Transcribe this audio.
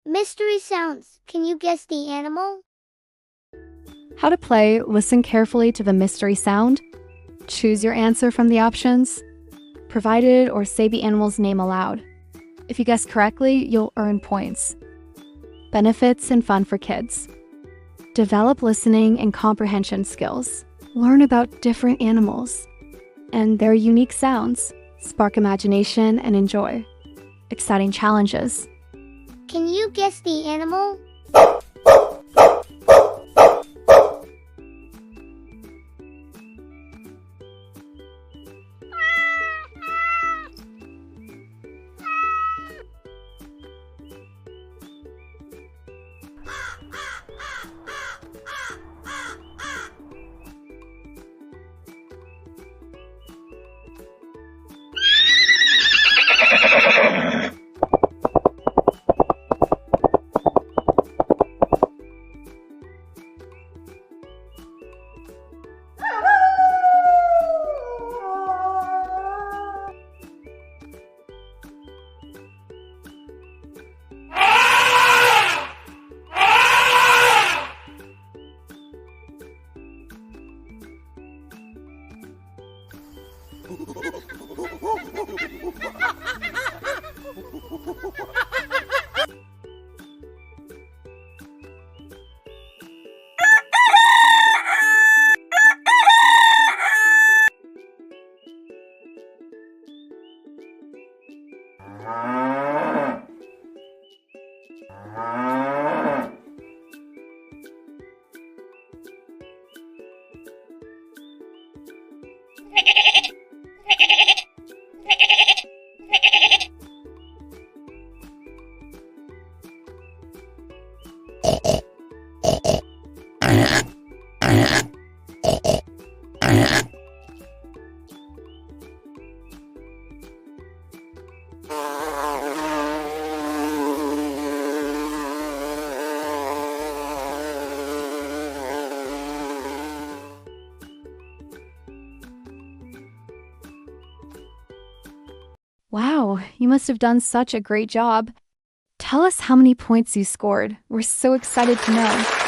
Mystery sounds. Can you guess the animal? How to play, listen carefully to the mystery sound. Choose your answer from the options. Provided or say the animal's name aloud. If you guess correctly, you'll earn points. Benefits and fun for kids. Develop listening and comprehension skills. Learn about different animals and their unique sounds. Spark imagination and enjoy. Exciting challenges. Can you guess the animal? Wow, you must have done such a great job. Tell us how many points you scored. We're so excited to know.